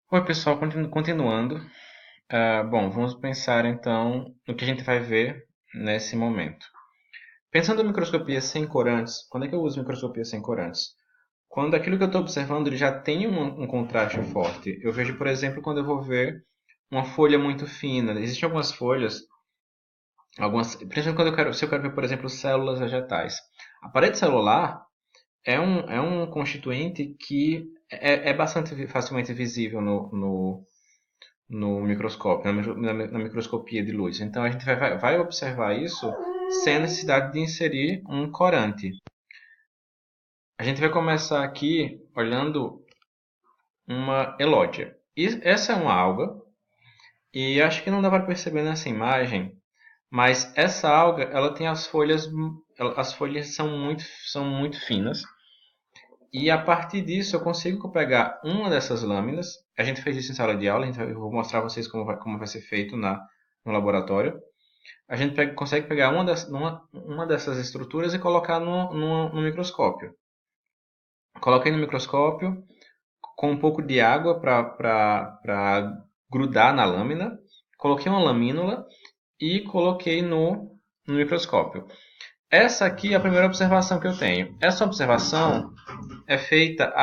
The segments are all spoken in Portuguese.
Oi, pessoal, continuando. Bom, vamos pensar então no que a gente vai ver nesse momento. Pensando em microscopia sem corantes, quando é que eu uso microscopia sem corantes? Quando aquilo que eu estou observando ele já tem um contraste forte. Eu vejo, por exemplo, quando eu vou ver uma folha muito fina. Existem algumas folhas, principalmente se eu quero ver, por exemplo, células vegetais. A parede celular é um constituinte que é bastante facilmente visível no microscópio, na microscopia de luz. Então a gente vai observar isso sem a necessidade de inserir um corante. A gente vai começar aqui olhando uma elódia. Essa é uma alga, e acho que não dá para perceber nessa imagem, mas essa alga ela tem as folhas são muito finas. E a partir disso eu consigo pegar uma dessas lâminas. A gente fez isso em sala de aula, eu vou mostrar a vocês como vai ser feito no laboratório. A gente consegue pegar uma dessas estruturas e colocar no microscópio. Coloquei no microscópio com um pouco de água para grudar na lâmina. Coloquei uma lamínula e coloquei no microscópio. Essa aqui é a primeira observação que eu tenho. Essa observação é feita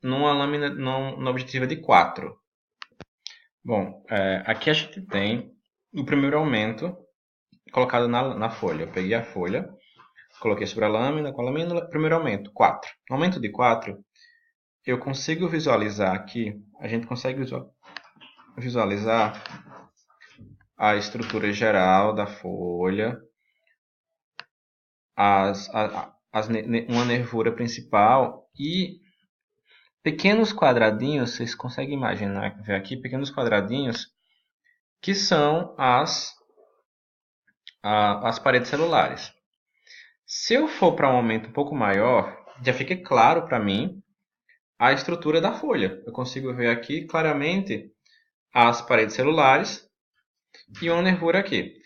numa lâmina, numa objetiva de 4. Bom, aqui a gente tem o primeiro aumento colocado na folha. Eu peguei a folha, coloquei sobre a lâmina, com a lâmina, primeiro aumento, 4. No aumento de 4, eu consigo visualizar aqui, a gente consegue visualizar a estrutura geral da folha, uma nervura principal e pequenos quadradinhos, vocês conseguem imaginar, ver aqui, pequenos quadradinhos que são as paredes celulares. Se eu for para um aumento um pouco maior, já fica claro para mim a estrutura da folha. Eu consigo ver aqui claramente as paredes celulares e uma nervura aqui.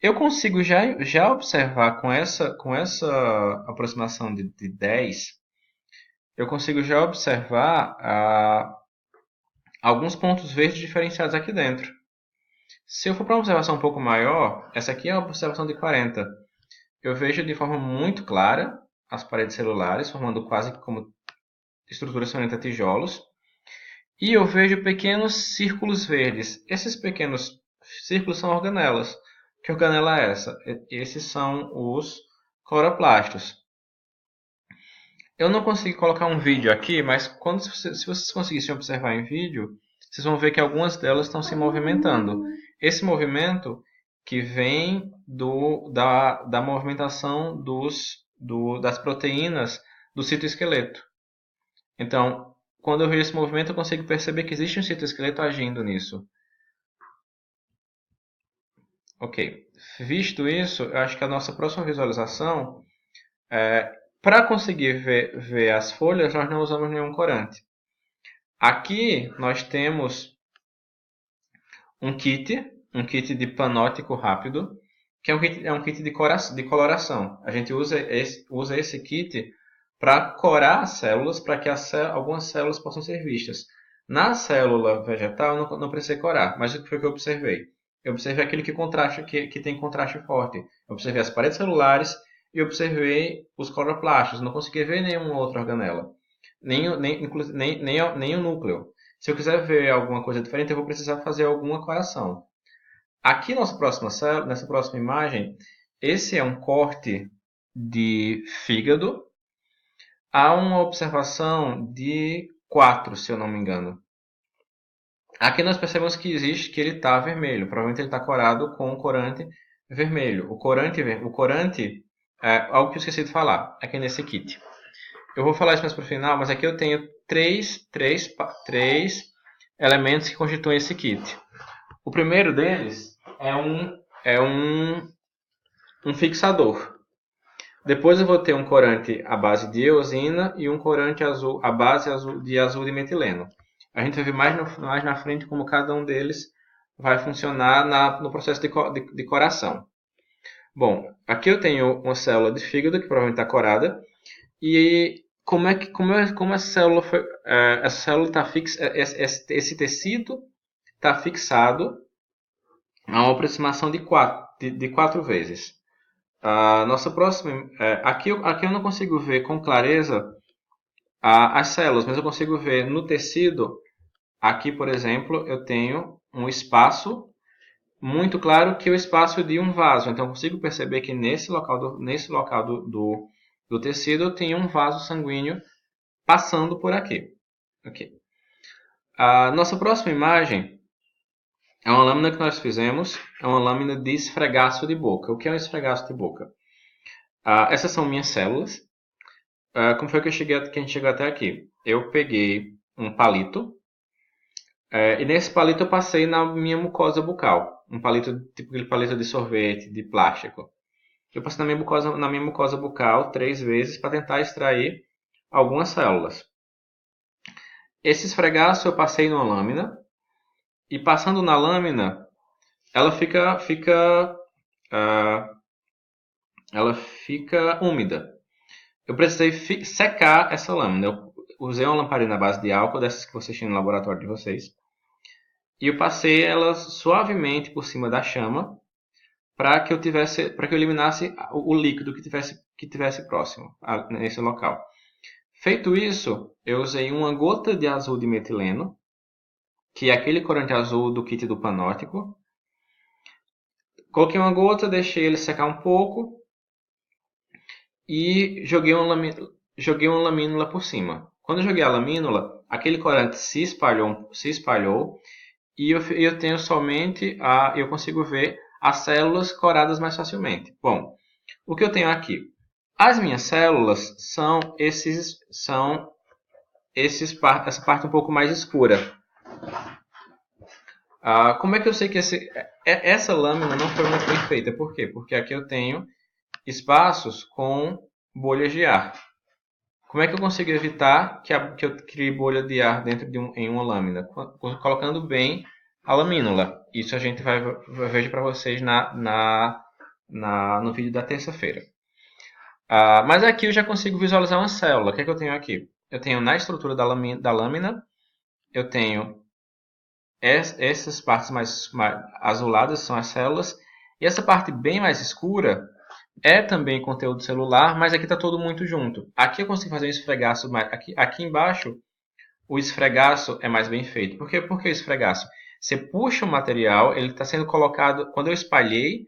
Eu consigo já observar com essa aproximação de 10, eu consigo já observar alguns pontos verdes diferenciados aqui dentro. Se eu for para uma observação um pouco maior, essa aqui é a observação de 40. Eu vejo de forma muito clara as paredes celulares, formando quase como estruturas semelhantes a tijolos. E eu vejo pequenos círculos verdes. Esses pequenos círculos são organelas. Que organela é essa? Esses são os cloroplastos. Eu não consegui colocar um vídeo aqui, mas se vocês conseguissem observar em vídeo, vocês vão ver que algumas delas estão se movimentando. Esse movimento que vem da movimentação das proteínas do citoesqueleto. Então, quando eu vejo esse movimento, eu consigo perceber que existe um citoesqueleto agindo nisso. Ok. Visto isso, eu acho que a nossa próxima visualização, para conseguir ver as folhas, nós não usamos nenhum corante. Aqui nós temos um kit de panótico rápido, que é um kit de coloração. A gente usa esse kit para corar as células, para que algumas células possam ser vistas. Na célula vegetal, eu não precisei corar, mas o que foi que eu observei? Eu observei aquele que tem contraste forte. Eu observei as paredes celulares e observei os cloroplastos. Não consegui ver nenhuma outra organela, nem o núcleo. Se eu quiser ver alguma coisa diferente, eu vou precisar fazer alguma coração. Aqui nessa próxima imagem, esse é um corte de fígado. Há uma observação de 4, se eu não me engano. Aqui nós percebemos que ele está vermelho. Provavelmente ele está corado com um corante vermelho. O corante é algo que eu esqueci de falar aqui nesse kit. Eu vou falar isso mais para o final, mas aqui eu tenho três elementos que constituem esse kit. O primeiro deles é um fixador. Depois eu vou ter um corante à base de eosina e um corante azul, à base de azul de metileno. A gente vai ver mais na frente como cada um deles vai funcionar no processo de coração. Bom, aqui eu tenho uma célula de fígado que provavelmente está corada e como essa célula está fixa, esse tecido está fixado a uma aproximação de 4 vezes. A nossa próxima, aqui eu não consigo ver com clareza as células, mas eu consigo ver no tecido. Aqui, por exemplo, eu tenho um espaço muito claro que é o espaço de um vaso. Então, eu consigo perceber que nesse local do tecido eu tenho um vaso sanguíneo passando por aqui. Okay. A nossa próxima imagem é uma lâmina que nós fizemos, é uma lâmina de esfregaço de boca. O que é um esfregaço de boca? Essas são minhas células. Como foi que a gente chegou até aqui? Eu peguei um palito, e nesse palito eu passei na minha mucosa bucal. Um palito, tipo aquele palito de sorvete, de plástico. Eu passei na minha mucosa bucal 3 vezes para tentar extrair algumas células. Esse esfregaço eu passei numa lâmina, e passando na lâmina, ela ela fica úmida. Eu precisei secar essa lâmina. Eu usei uma lamparina à base de álcool, dessas que vocês tinham no laboratório de vocês, e eu passei ela suavemente por cima da chama para que eu eliminasse o líquido que tivesse próximo nesse local. Feito isso, eu usei uma gota de azul de metileno, que é aquele corante azul do kit do panótico. Coloquei uma gota, deixei ele secar um pouco e joguei uma lamínula por cima. Quando eu joguei a lamínula, aquele corante se espalhou e eu tenho eu consigo ver as células coradas mais facilmente. Bom, o que eu tenho aqui? As minhas células essa parte um pouco mais escura. Como é que eu sei que essa lâmina não foi muito bem feita? Por quê? Porque aqui eu tenho espaços com bolhas de ar. Como é que eu consigo evitar que eu crie bolha de ar em uma lâmina? Colocando bem a lamínula. Isso a gente vai ver para vocês no vídeo da terça-feira. Mas aqui eu já consigo visualizar uma célula. O que é que eu tenho aqui? Eu tenho na estrutura da lâmina, eu tenho essas partes mais azuladas, são as células, e essa parte bem mais escura é também conteúdo celular, mas aqui está todo muito junto. Aqui eu consigo fazer um esfregaço, aqui embaixo o esfregaço é mais bem feito. Por que o esfregaço? Você puxa o material, ele está sendo colocado, quando eu espalhei,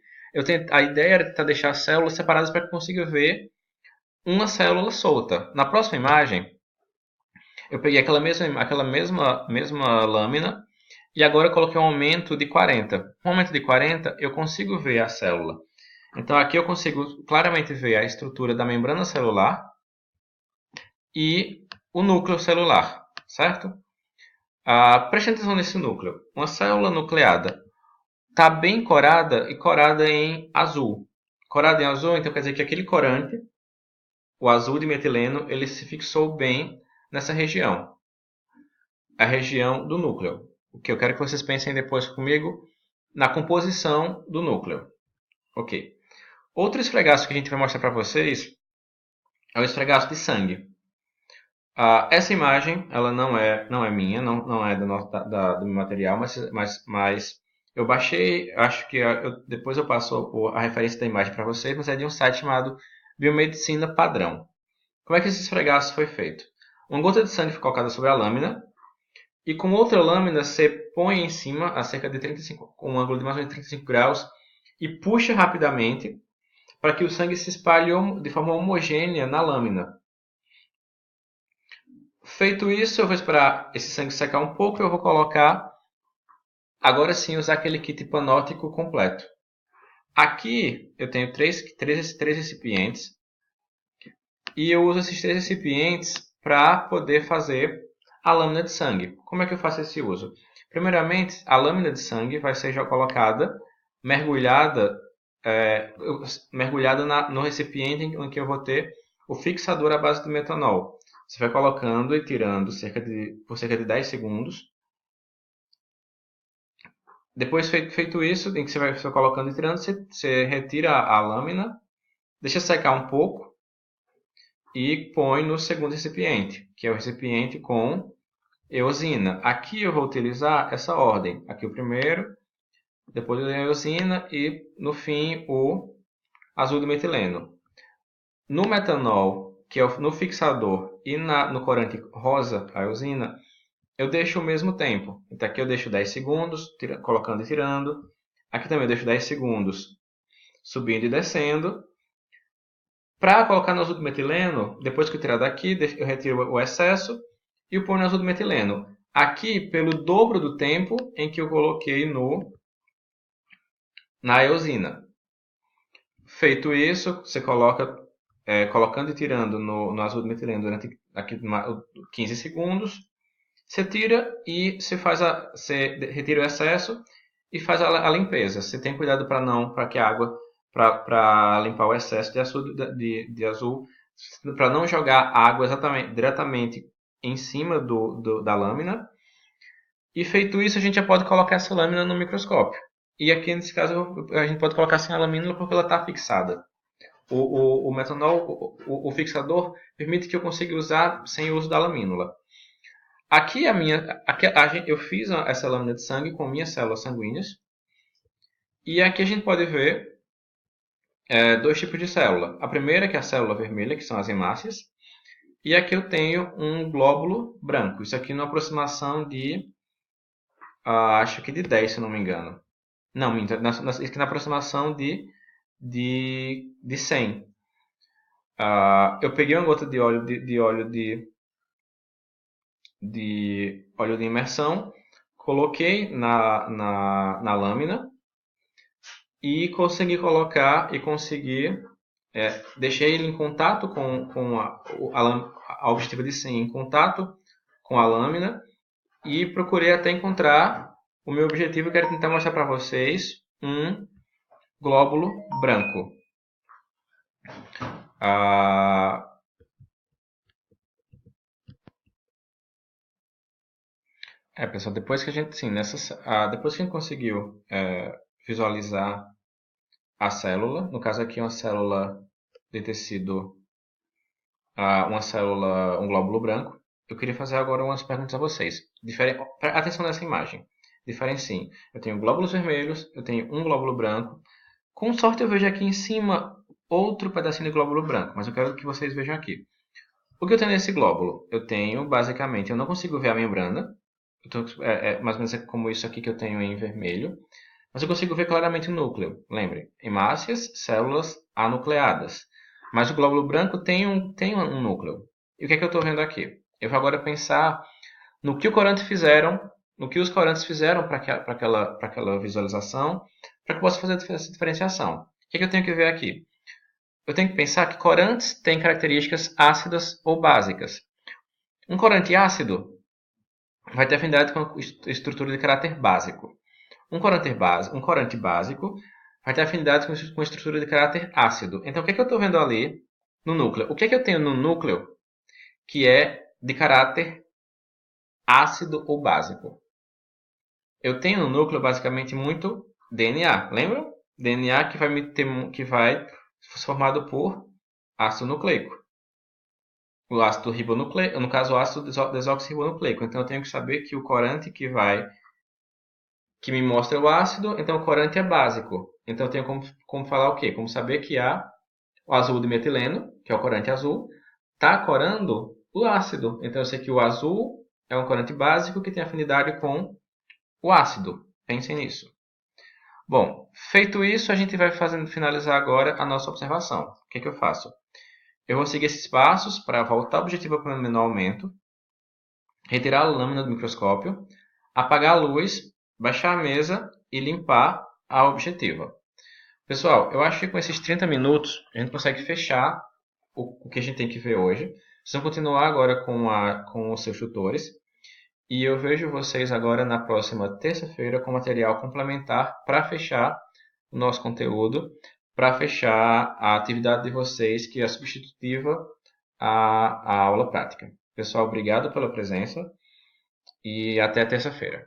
a ideia era tentar deixar as células separadas para que eu consiga ver uma célula solta. Na próxima imagem, eu peguei aquela mesma lâmina e agora eu coloquei um aumento de 40. Com um aumento de 40, eu consigo ver a célula. Então aqui eu consigo claramente ver a estrutura da membrana celular e o núcleo celular, certo? Preste atenção nesse núcleo. Uma célula nucleada está bem corada e corada em azul. Corada em azul, então quer dizer que aquele corante, o azul de metileno, ele se fixou bem nessa região. A região do núcleo. O que eu quero que vocês pensem depois comigo na composição do núcleo. Ok. Outro esfregaço que a gente vai mostrar para vocês é o esfregaço de sangue. Essa imagem ela não é minha, não é do meu material, mas eu baixei, acho que depois eu passo a referência da imagem para vocês, mas é de um site chamado Biomedicina Padrão. Como é que esse esfregaço foi feito? Uma gota de sangue foi colocada sobre a lâmina e com outra lâmina você põe em cima a cerca de 35, com um ângulo de mais ou menos 35 graus e puxa rapidamente para que o sangue se espalhe de forma homogênea na lâmina. Feito isso, eu vou esperar esse sangue secar um pouco e eu vou colocar, agora sim, usar aquele kit panótico completo. Aqui eu tenho três recipientes e eu uso esses 3 recipientes para poder fazer a lâmina de sangue. Como é que eu faço esse uso? Primeiramente, a lâmina de sangue vai ser já colocada, mergulhada no recipiente em que eu vou ter o fixador à base de metanol. Você vai colocando e tirando por cerca de 10 segundos. Depois feito isso, em que você vai colocando e tirando, você retira a lâmina, deixa secar um pouco. e põe no segundo recipiente, que é o recipiente com eosina. Aqui eu vou utilizar essa ordem. Aqui o primeiro, depois a eosina e no fim o azul do metileno. No metanol, que é no fixador, e no corante rosa, a eosina, eu deixo o mesmo tempo. Então aqui eu deixo 10 segundos, colocando e tirando. Aqui também eu deixo 10 segundos, subindo e descendo. Para colocar no azul do metileno, depois que eu tirar daqui, eu retiro o excesso e o ponho no azul do metileno. Aqui, pelo dobro do tempo em que eu coloquei na eosina. Feito isso, você coloca, colocando e tirando no azul do metileno durante aqui, 15 segundos. Você tira e você retira o excesso e faz a limpeza. Você tem cuidado para que a água, para limpar o excesso de azul, para não jogar água diretamente em cima da lâmina. E feito isso, a gente já pode colocar essa lâmina no microscópio. E aqui nesse caso a gente pode colocar sem a lâmina porque ela está fixada. O metanol, o fixador, permite que eu consiga usar sem o uso da lamínula. Aqui eu fiz essa lâmina de sangue com minhas células sanguíneas. E aqui a gente pode ver dois tipos de célula. A primeira que é a célula vermelha, que são as hemácias. E aqui eu tenho um glóbulo branco. Isso aqui numa aproximação de, acho que de 10, se não me engano. Não, minta, isso aqui na aproximação de 100. Eu peguei uma gota de óleo de óleo de imersão, coloquei na lâmina e consegui colocar deixei ele em contato com a objetiva de 100 em contato com a lâmina e procurei até encontrar o meu objetivo. Eu quero tentar mostrar para vocês um glóbulo branco. Pessoal, depois que a gente, sim, depois que a gente conseguiu visualizar a célula, no caso aqui é uma célula de tecido, um glóbulo branco, eu queria fazer agora umas perguntas a vocês. Atenção nessa imagem. Diferenciem. Eu tenho glóbulos vermelhos, eu tenho um glóbulo branco. Com sorte eu vejo aqui em cima outro pedacinho de glóbulo branco, mas eu quero que vocês vejam aqui. O que eu tenho nesse glóbulo? Eu tenho, basicamente, eu não consigo ver a membrana. Mais ou menos como isso aqui que eu tenho em vermelho. Mas eu consigo ver claramente o núcleo. Lembre, hemácias, células anucleadas. Mas o glóbulo branco tem um núcleo. E o que é que eu estou vendo aqui? Eu vou agora pensar no que no que os corantes fizeram para aquela visualização, para que eu possa fazer essa diferenciação. O que é que eu tenho que ver aqui? Eu tenho que pensar que corantes têm características ácidas ou básicas. Um corante ácido vai ter afinidade com estrutura de caráter básico. Um corante básico vai ter afinidade com estrutura de caráter ácido. Então, o que é que eu estou vendo ali no núcleo? O que é que eu tenho no núcleo que é de caráter ácido ou básico? Eu tenho no núcleo basicamente muito DNA. Lembram? DNA que vai ser formado por ácido nucleico. O ácido ribonucleico, no caso o ácido desoxirribonucleico. Então eu tenho que saber que o corante que me mostra o ácido, então o corante é básico. Então eu tenho como falar o quê? Como saber que o azul de metileno, que é o corante azul, está corando o ácido. Então eu sei que o azul é um corante básico que tem afinidade com o ácido. Pensem nisso. Bom, feito isso, a gente vai finalizar agora a nossa observação. O que é que eu faço? Eu vou seguir esses passos para voltar a objetiva para o menor aumento, retirar a lâmina do microscópio, apagar a luz, baixar a mesa e limpar a objetiva. Pessoal, eu acho que com esses 30 minutos a gente consegue fechar o que a gente tem que ver hoje. Vocês vão continuar agora com os seus tutores. E eu vejo vocês agora na próxima terça-feira com material complementar para fechar o nosso conteúdo, para fechar a atividade de vocês que é substitutiva à aula prática. Pessoal, obrigado pela presença e até terça-feira.